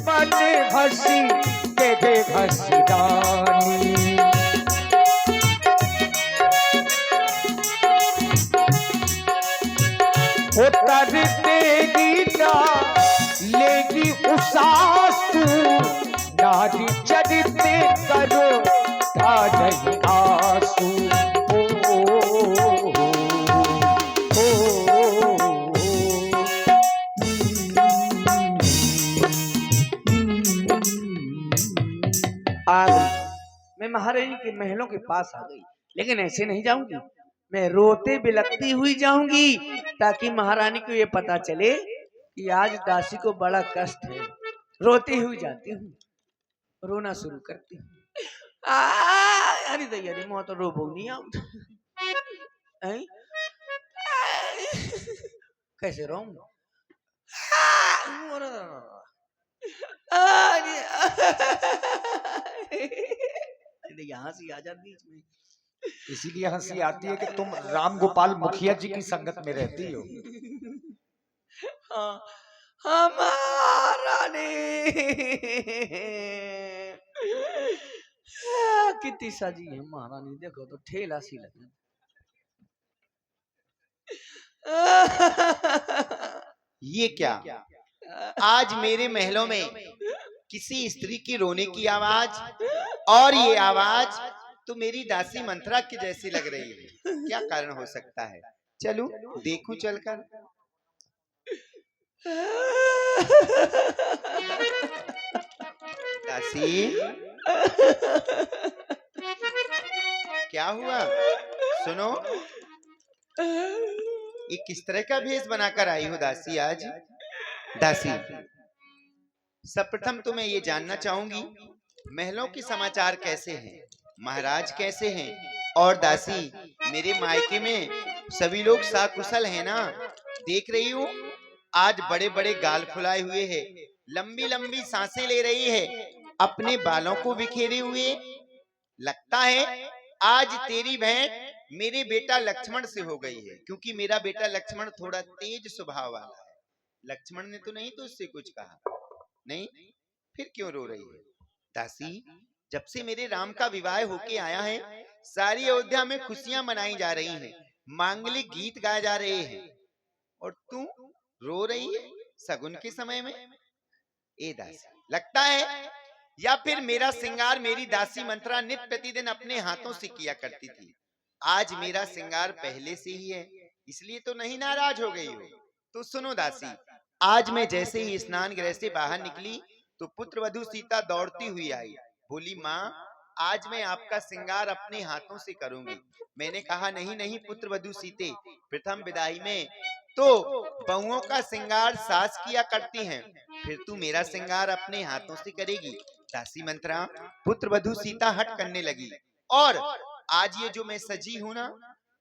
मन घसी के दे घसी रानी। उतर देगी ना लेगी उसासू, नारी चरित्र करो धारई आंसू। आ गई, मैं महारानी के महलों के पास आ गई, लेकिन ऐसे नहीं जाऊंगी, मैं रोते बिलखती हुई जाऊंगी, ताकि महारानी को ये पता चले कि आज दासी को बड़ा कष्ट है। रोती हुई जाती हूँ, रोना शुरू करती हूँ। अरे दैया मैं तो रो नहीं आऊं। कैसे रो? हंसी आ जाती बीच में। इसीलिए हंसी आती है कि तुम राम गोपाल मुखिया जी की संगत में रहती हो। हाँ, हमारा ने कितनी सजी है महारानी, देखो तो ठेला सी लगे। ये क्या, आज मेरे महलों में किसी स्त्री की रोने की आवाज, और ये आवाज तो मेरी दासी मंथरा की जैसी लग रही है। क्या कारण हो सकता है? चलूं देखूं चलकर। दासी, क्या हुआ? सुनो, ये किस तरह का भेष बनाकर आई हो दासी आज? दासी, सर्वप्रथम तो मैं ये जानना चाहूंगी महलों के समाचार कैसे हैं, महाराज कैसे हैं, और दासी मेरे मायके में सभी लोग साकुशल हैं ना? देख रही हूँ आज बड़े बड़े गाल फुलाए हुए हैं, लंबी लंबी सांसें ले रही है, अपने बालों को बिखेरे हुए। लगता है आज तेरी भेंट मेरे बेटा लक्ष्मण से हो गई है, क्योंकि मेरा बेटा लक्ष्मण थोड़ा तेज स्वभाव वाला है। लक्ष्मण ने तो नहीं तो उससे कुछ कहा नहीं, फिर क्यों रो रही है? दासी, जब से मेरे राम का विवाह होके आया है, सारी अयोध्या में खुशियां मनाई जा रही हैं, मांगलिक गीत गाए जा रहे हैं, और तू रो रही है सगुन के समय में? ए दासी, लगता है या फिर मेरा श्रृंगार मेरी दासी मंत्रा नित्य प्रतिदिन अपने हाथों से किया करती थी, आज मेरा श्रृंगार पहले से ही है, इसलिए तो नहीं नाराज हो गई हो। तो सुनो दासी, आज मैं जैसे ही स्नान गृह से बाहर निकली तो पुत्र वधू सीता दौड़ती हुई आई, बोली माँ आज मैं आपका श्रृंगार अपने हाथों से करूंगी। मैंने कहा नहीं नहीं पुत्र वधू सीते, प्रथम विदाई में तो बहुओं का श्रृंगार सास किया करती हैं, फिर तू मेरा श्रृंगार अपने हाथों से करेगी। दासी मंत्रा पुत्र वधू सीता हट करने लगी, और आज ये जो मैं सजी हूं ना,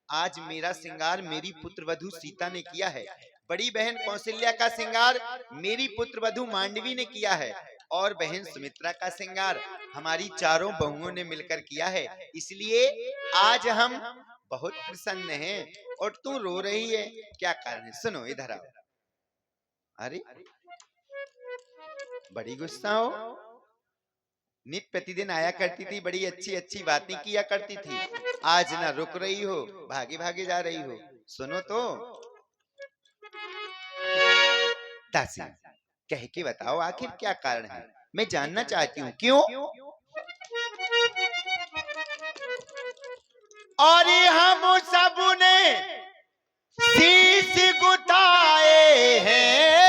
आज मेरा श्रृंगार मेरी पुत्र वधू सीता ने किया है। बड़ी बहन कौशल्या का श्रृंगार मेरी पुत्र वधू मांडवी ने किया है, और बहन सुमित्रा का श्रृंगार हमारी चारों बहुओं ने मिलकर किया है, इसलिए आज हम बहुत प्रसन्न हैं। और तू रो रही है, क्या कारण है? सुनो इधर आओ। अरे बड़ी गुस्सा हो, नित प्रतिदिन आया करती थी, बड़ी अच्छी अच्छी बातें किया करती थी, आज ना रुक रही हो, भागे भागे जा रही हो। सुनो तो दासी, कह के बताओ आखिर क्या कारण है, मैं जानना चाहती हूँ। क्यों? और हम सब ने शीश गुटाए हैं,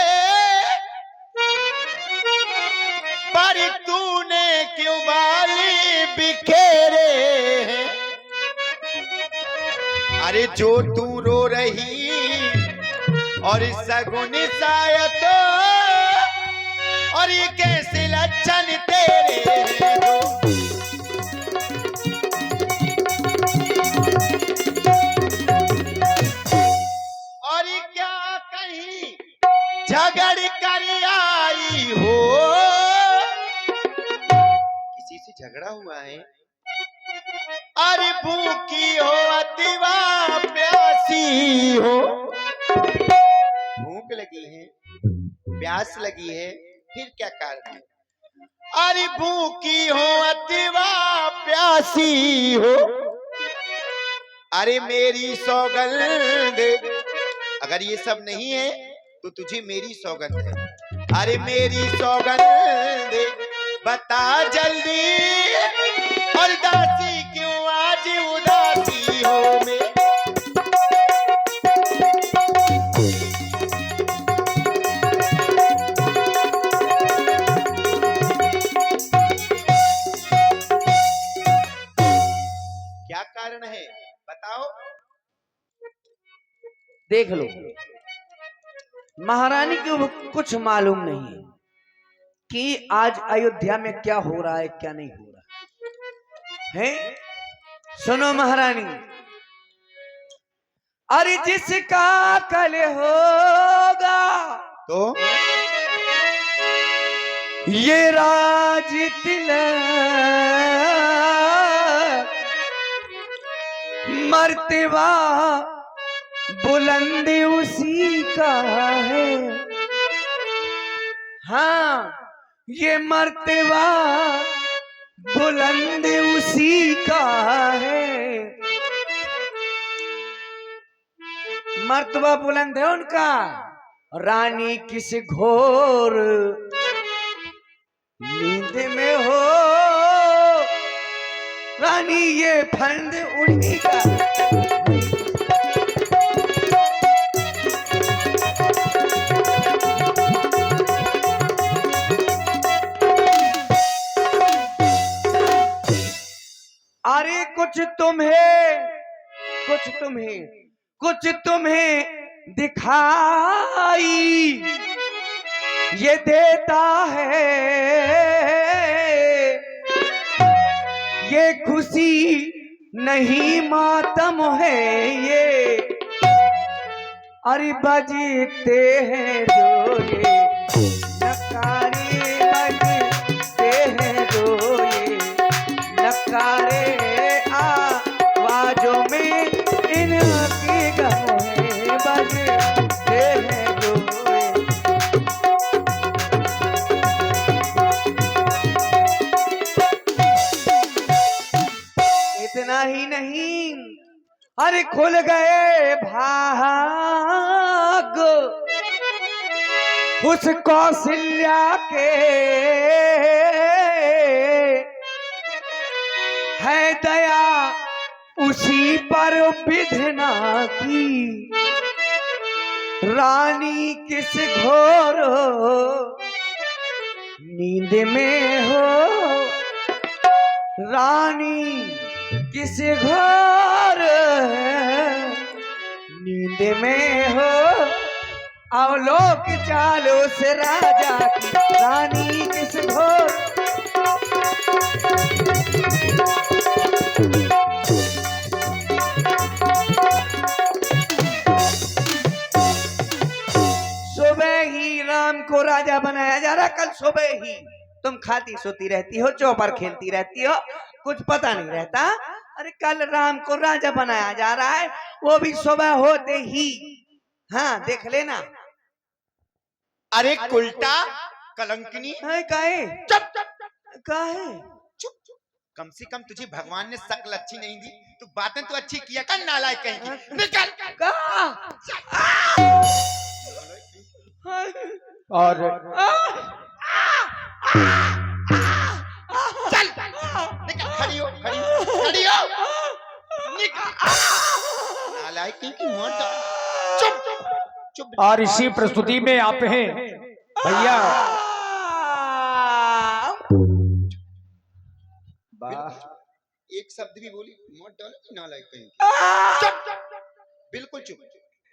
पर तूने क्यों बाली बिखेरे हैं? अरे जो तू रो रही और सगुन शायद, और ये कैसे लक्षण तेरे हैं? और क्या कहीं झगड़ कर आई हो? किसी से झगड़ा हुआ है? अरे भूखी हो अतिवा प्यासी हो, भूख लगी है, प्यास लगी है, फिर क्या कारण है? अरे भूखी हो अथवा प्यासी हो, अरे मेरी सौगंध, अगर ये सब नहीं है तो तुझे मेरी सौगंध है। अरे मेरी सौगंध बता जल्दी, और दासी क्यों आज उदासी हो मैं। क्या कारण है बताओ? देख लो, महारानी को कुछ मालूम नहीं है कि आज अयोध्या में क्या हो रहा है क्या नहीं हो रहा है। सुनो महारानी, अरे जिसका कल होगा तो ये राज तिलक, मर्तबा बुलंद उसी का है। हाँ, ये मर्तबा बुलंद उसी का है। मर्तबा बुलंद है उनका। रानी किस घोर नींद में हो, रानी ये फंद उन्हीं का। अरे कुछ तुम्हें दिखाई ये देता है, ये खुशी नहीं मातम है ये। अरे बजते हैं जो ये नकारे, बजते हैं जो ये नकारे, आवाजों में इनकी गम है, बजते हैं जो ये। इतना ही नहीं, अरे खुल गए भाग उस कौशल्या के, है दया उसी पर विधना की। रानी किस घोर नींद में हो, रानी किस घोर नींद में हो। अवलोक चालो से राजा की, रानी किस घोर। सुबह ही राम को राजा बनाया जा रहा, कल सुबह ही। तुम खाती सोती रहती हो, चौपर खेलती रहती हो, कुछ पता नहीं रहता। अरे कल राम को राजा बनाया जा रहा है, वो भी सुबह होते ही। हाँ देख लेना। अरे उल्टा कलंकिनी, काहे चुप काहे चुप। कम से कम तुझे भगवान ने शक्ल अच्छी नहीं दी, तो बातें तो अच्छी किया कर, नालायक कहीं। निकल और चल निकल, खड़ी हो निकल। नालायक कहीं की मौत। चुप। और इसी प्रस्तुति में आप हैं भैया। एक शब्द भी बोली मौत डालो, नालायक कहीं। चुप, बिल्कुल चुप।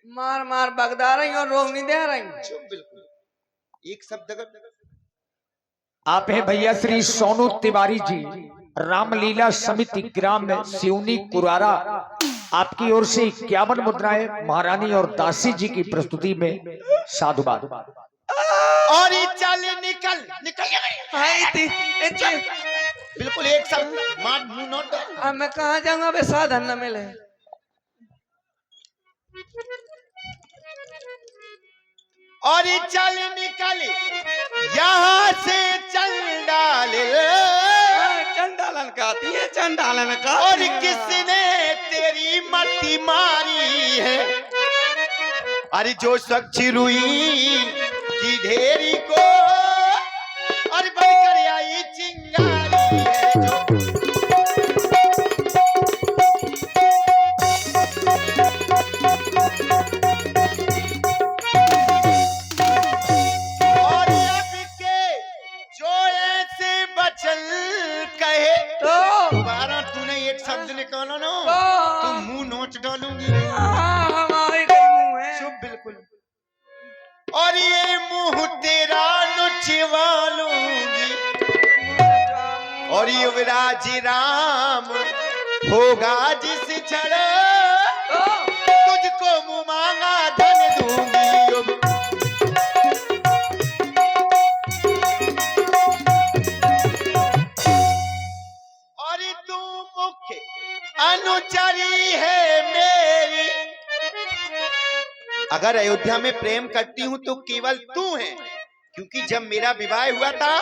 मार मार बगदा रही और रोग नहीं दे रही। चुप बिल्कुल, एक शब्द अगर। आप हैं भैया श्री सोनू तिवारी जी, रामलीला समिति ग्राम सिवनी कुरारा। आपकी ओर से 51 मुद्राएं महारानी और दासी जी की प्रस्तुति में साधुवाद। और चल निकल बिल्कुल एक शब्द मार मुंह नोट। अब मैं कहाँ जाऊंगा बे, साधन न मिले। और चल निकल यहाँ से चंडाल, चंडालन का आती है, चंडालन का। और किसने तेरी मति मारी है? अरे जो स्वच्छ रुई की ढेरी को और बनकर आई चिंगारी है और अब के जो ऐसे बचल कहे तो दोबारा तूने एक शब्द निकाला ना तो मुंह नोच डालूंगी। हमारे कई मुंह है। चुप बिल्कुल। और ये मुंह तेरा नुचवा लूंगी और युवराज राम होगा जिस क्षण तुझको मुंह मांगा धन दूंगी। और तू मुख्य अनुचरी है मेरी, अगर अयोध्या में प्रेम करती हूँ तो केवल तू है, क्योंकि जब मेरा विवाह हुआ था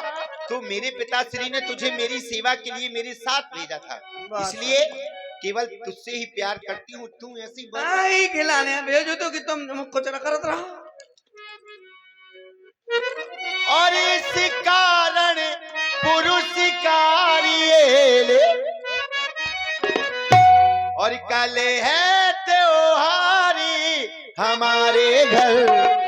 तो मेरे पिताश्री ने तुझे मेरी सेवा के लिए मेरे साथ भेजा था, इसलिए केवल तुझसे ही प्यार करती हूँ। तू ऐसी नहीं खिलाने भेजो तो कि तुम कुछ न करत रहो। और इस कारण पुरुष कार्य और कल है त्योहारी हमारे घर।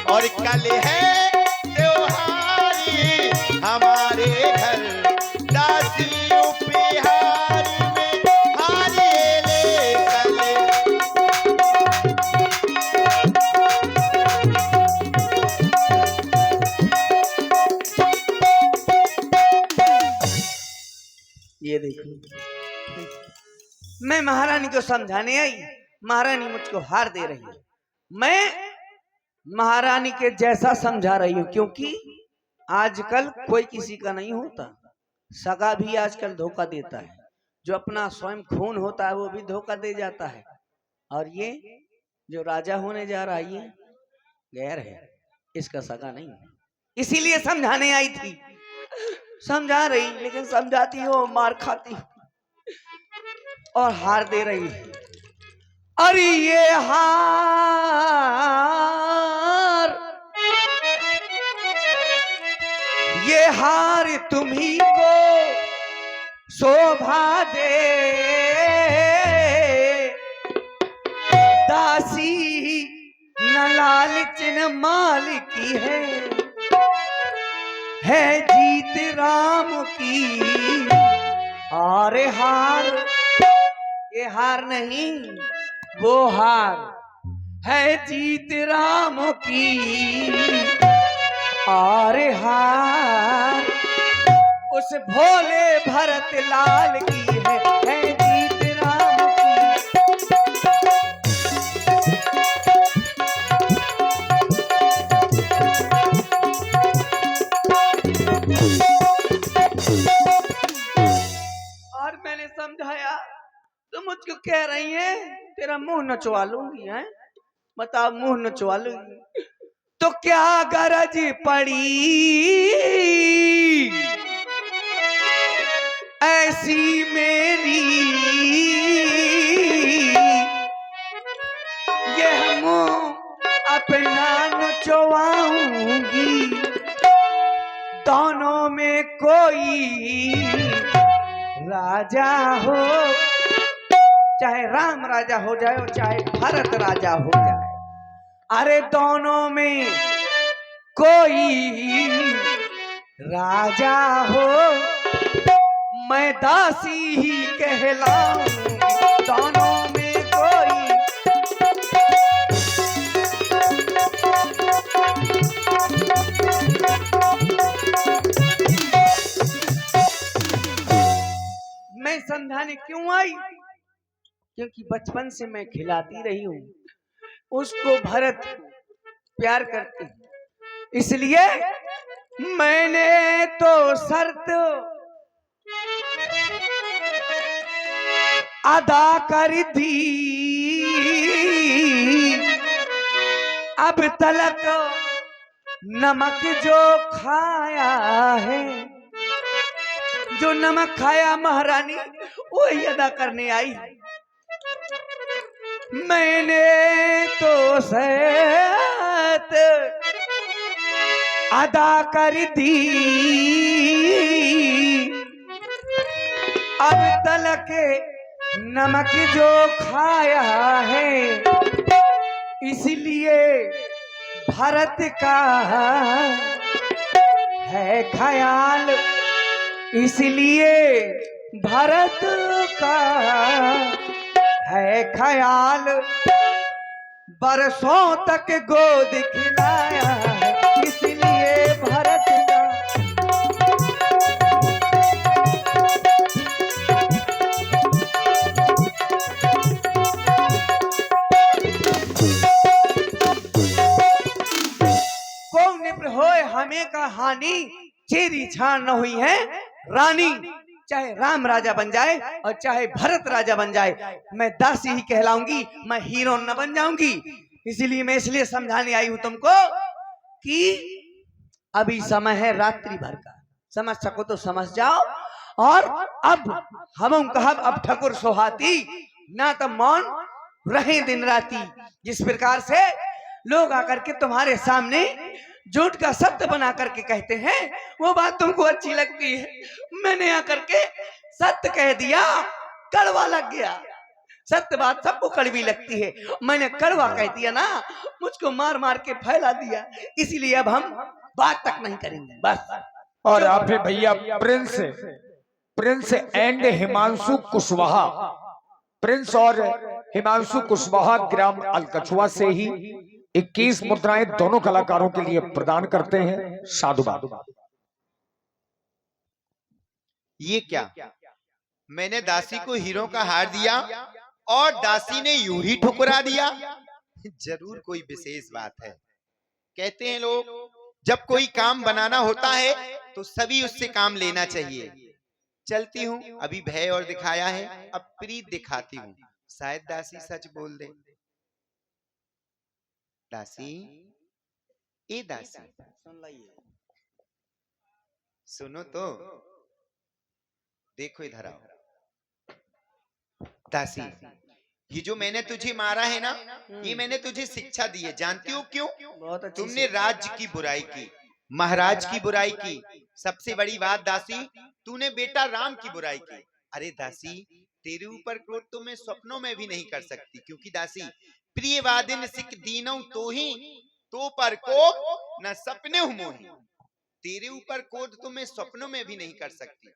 और कल है त्योहारी हमारे घर, दासी उपहारी में हारे ले कल। ये देखो, मैं महारानी को समझाने आई, महारानी मुझको हार दे रही है। मैं महारानी के जैसा समझा रही हूँ, क्योंकि आजकल कोई किसी का नहीं होता। सगा भी आजकल धोखा देता है, जो अपना स्वयं खून होता है वो भी धोखा दे जाता है। और ये जो राजा होने जा रहा है ये गैर है, इसका सगा नहीं है। इसीलिए समझाने आई थी, समझा रही, लेकिन समझाती हो मार खाती हो और हार दे रही है। अरे ये हार तुम्ही को शोभा दे, दासी न लालच न माल की है जीत राम की। अरे हार, ये हार नहीं वो हार है जीत राम की। अरे हार उस भोले भरत लाल की है जीत राम और मैंने समझाया तो मुझको कह रही है तेरा मुंह नचवा लूंगी। है बताओ, मुंह नचवा लूंगी तो क्या गरज पड़ी ऐसी मेरी, ये मुंह अपना नचवाऊंगी। दोनों में कोई राजा हो, चाहे राम राजा हो जाए और चाहे भरत राजा हो जाए, अरे दोनों में कोई राजा हो, मैं दासी ही कहलाऊं। दोनों में कोई मैं समझाने क्यों आई, क्योंकि बचपन से मैं खिलाती रही हूँ उसको, भरत प्यार करती, इसलिए मैंने तो शर्त अदा कर दी, अब तलक नमक जो खाया है, जो नमक खाया महारानी वही अदा करने आई। मैंने तो सैत अदा कर दी, अब तलक नमक जो खाया है, इसलिए भरत का है ख्याल, इसलिए भरत का है ख्याल, बरसों तक गोद खिलाया है, इसलिए भरत का। कौन निप्र होए हमें का हानि, चेरी छान न हुई है रानी। चाहे राम राजा बन जाए और चाहे भरत राजा बन जाए, मैं दासी ही कहलाऊंगी, मैं हीरो न बन जाऊंगी। इसीलिए मैं इसलिए समझाने आई हूं तुमको कि अभी समय है रात्रि भर का, समझ सको तो समझ जाओ। और अब हम कहब अब ठकुर सोहाती, ना तो मौन रहे दिन राती। जिस प्रकार से लोग आकर के तुम्हारे सामने झूठ का शब्द बना करके कहते हैं, वो बात तुमको अच्छी लगती है। मैंने आकर के सत्य कह दिया, कड़वा लग गया। सत्य बात सबको कड़वी लगती है, मैंने कड़वा कह दिया ना, मुझको मार मार के फैला दिया। इसीलिए अब हम बात तक नहीं करेंगे बस। और आप है भैया Prince and Himanshu Kushwaha, Prince और हिमांशु कुशवाहा ग्राम अलकछुआ से ही 21 मुद्राएं दोनों कलाकारों के लिए प्रदान करते हैं। साधुवाद। ये क्या, मैंने दासी को हीरो का हार दिया और दासी ने यूं ही ठुकरा दिया। जरूर कोई विशेष बात है। कहते हैं लोग, जब कोई काम बनाना होता है तो सभी उससे काम लेना चाहिए। चलती हूँ, अभी भय और दिखाया है, अब प्रीत दिखाती हूँ, शायद दासी सच बोल दे। दासी, ए दासी, सुनो तो, देखो इधर आओ। दासी, ये जो मैंने तुझे मारा है ना, ये मैंने तुझे शिक्षा दी है। जानती हो क्यों? तुमने राज्य की बुराई की, महाराज की बुराई की, सबसे बड़ी बात दासी, तूने बेटा राम की बुराई की। अरे दासी, तेरे ऊपर क्रोध तो मैं स्वप्नों में भी नहीं कर सकती, क्योंकि दासी प्रिय वादिन सिख दीनों तो ही तो पर को न सपने मोही। तेरे ऊपर क्रोध तो मैं स्वप्नों में भी नहीं कर सकती,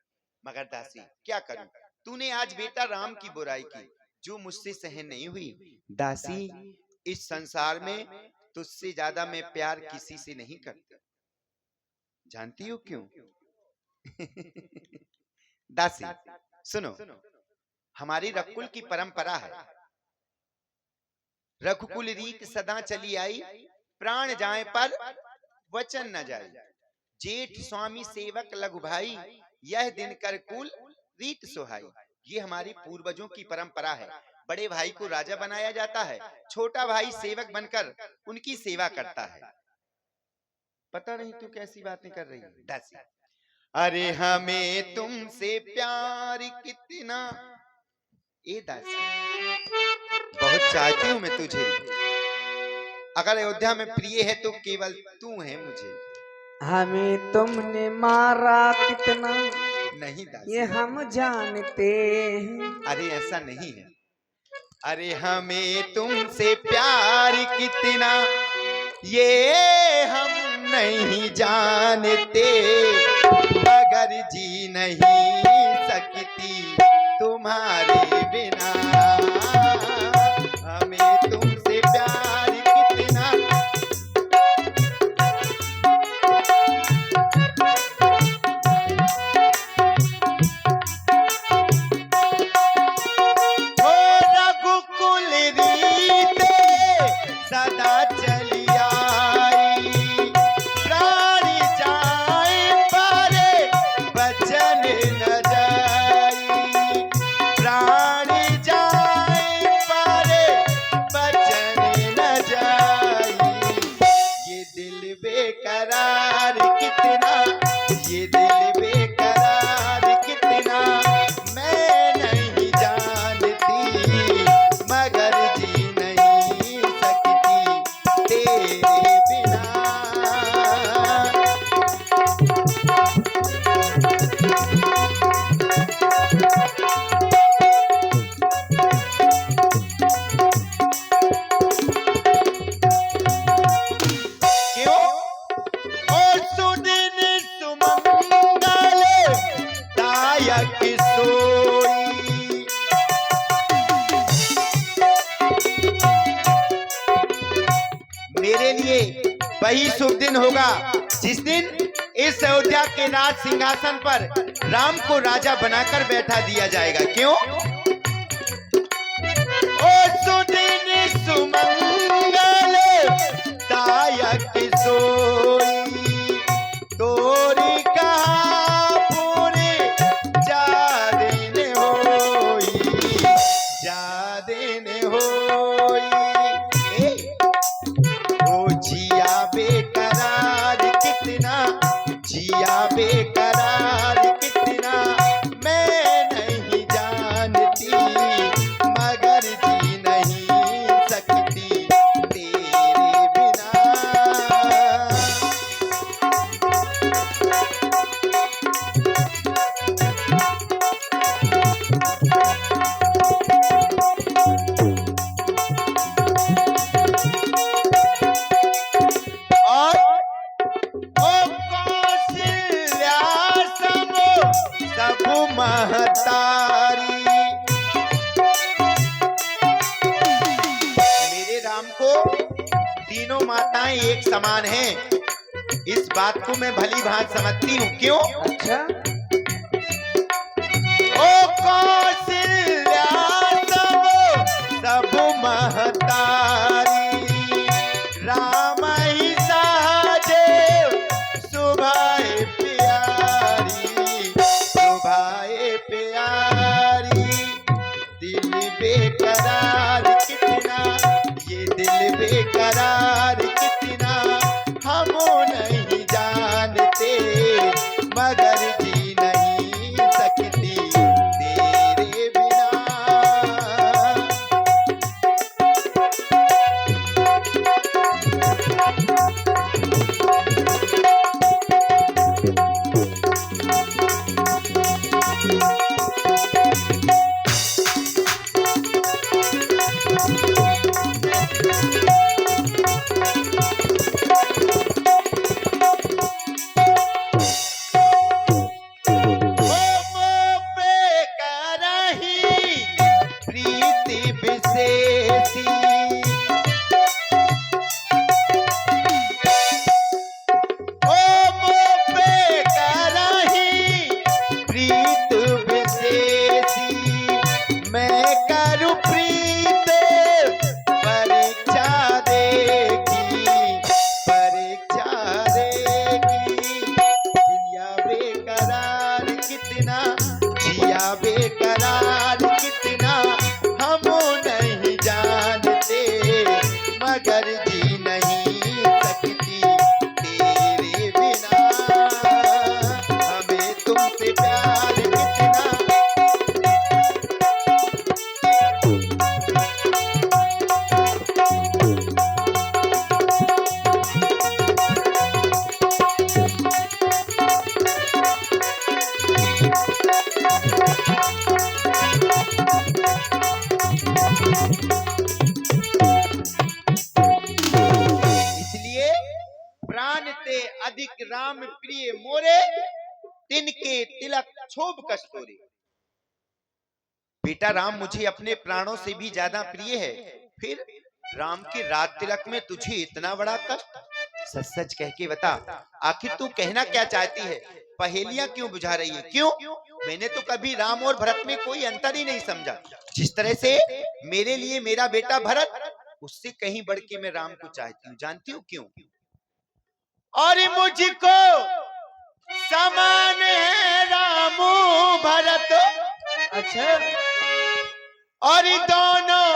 मगर दासी क्या करूं, तूने आज बेटा राम की बुराई की, जो मुझसे सहन नहीं हुई। दासी, इस संसार में तुझसे ज्यादा मैं प्यार किसी से नहीं करता। जानती हो क्यों? दासी सुनो, हमारी रघुकुल की परंपरा है, रघुकुल रीत सदा चली आई, प्राण जाए पर वचन न जाए। जेठ स्वामी सेवक लघु भाई, यह दिन कर कुल रीत सुहाई। ये हमारी पूर्वजों की परंपरा है। बड़े भाई को राजा बनाया जाता है, छोटा भाई सेवक बनकर उनकी सेवा करता है। पता नहीं तू कैसी बातें कर रही है दासी। अरे हमें तुमसे प्यार कितना, ए दासी बहुत चाहती हूँ मैं तुझे। अगर अयोध्या में प्रिय है तो केवल तू है मुझे। हमें तुमने मारा कितना, नहीं दासी, ये हम जानते हैं। अरे ऐसा नहीं है। अरे हमें तुमसे प्यार कितना, ये हम नहीं जानते, मगर जी नहीं सकती तुम्हारे बिना। हमें तुमसे प्यार कितना, ओ रघुकुल रीत सदा चली आई, प्राण जाए पर वचन न जाई, प्राण मेरे लिए वही शुभ दिन होगा जिस दिन इस अयोध्या के राज सिंहासन पर राम को राजा बनाकर बैठा दिया जाएगा। क्यों? ओ सुदिन सुमंगल दायक सोई तोरी कहा पूरे जादिन होई जादिन होई। ओ जिया बेकरार कितना, जिया बेकरार कितना मैं नहीं जानती, मगर जी नहीं सकती तेरे बिना। और ओ कौशल्या सब महतारी, मेरे राम को तीनों माताएं एक समान हैं, इस बात को मैं भली भांति समझती हूँ। क्यों? अच्छा, ओ कौशल्या सब महतारी, राम ही साजे सुभाए प्यारी, सुभाए प्यारी। दिल बेकरार कितना, ये दिल बेकरार कितना हम नहीं जानते, मगर जी नहीं सकती तेरे बिना। प्रीति विशेषी, ओ मोपे करही प्रीत विशेषी, मैं करूँ प्रीत परीक्षा देगी, परीक्षा देगी। जिया बेकरार कितना, जिया बेकरार कितना हम नहीं जानते, मगर जी नहीं सकती तेरे बिना। हमें तुमसे प्यार कितना, इसलिए प्राण ते अधिक राम प्रिय मोरे, तिनके तिलक क्षोभ कस्तूरी। बेटा राम मुझे अपने प्राणों से भी ज्यादा प्रिय है, फिर राम के राज तिलक में तुझे इतना बड़ा कष्ट? सच सच कह के बता, आखिर तू कहना क्या चाहती है? पहेलियां क्यों बुझा रही है? क्यों? मैंने तो कभी राम और भरत में कोई अंतर ही नहीं समझा। जिस तरह से मेरे लिए मेरा बेटा भरत, उससे कहीं बढ़ के मैं राम को चाहती हूँ। जानती हूँ क्यों? और मुझको समान है राम भरत, अच्छा, और दोनों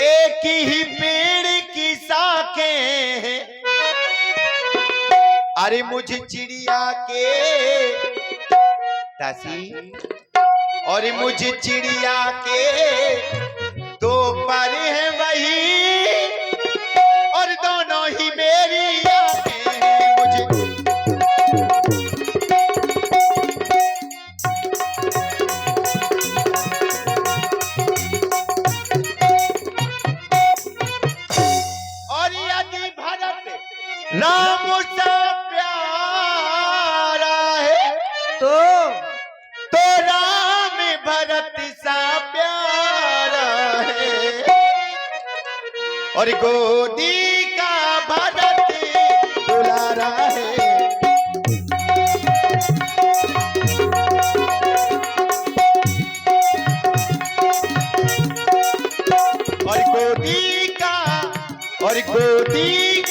एक ही पेड़ की शाखें हैं। अरे मुझे चिड़िया के दासी, और मुझे चिड़िया के दो पर है वही, और दोनों ही मेरी आंखें हैं। मुझे और यदि भरत राम सा प्यारा है, तो राम भरत सा प्यारा है। और गोदी का भारत दुलारा है। और गोदी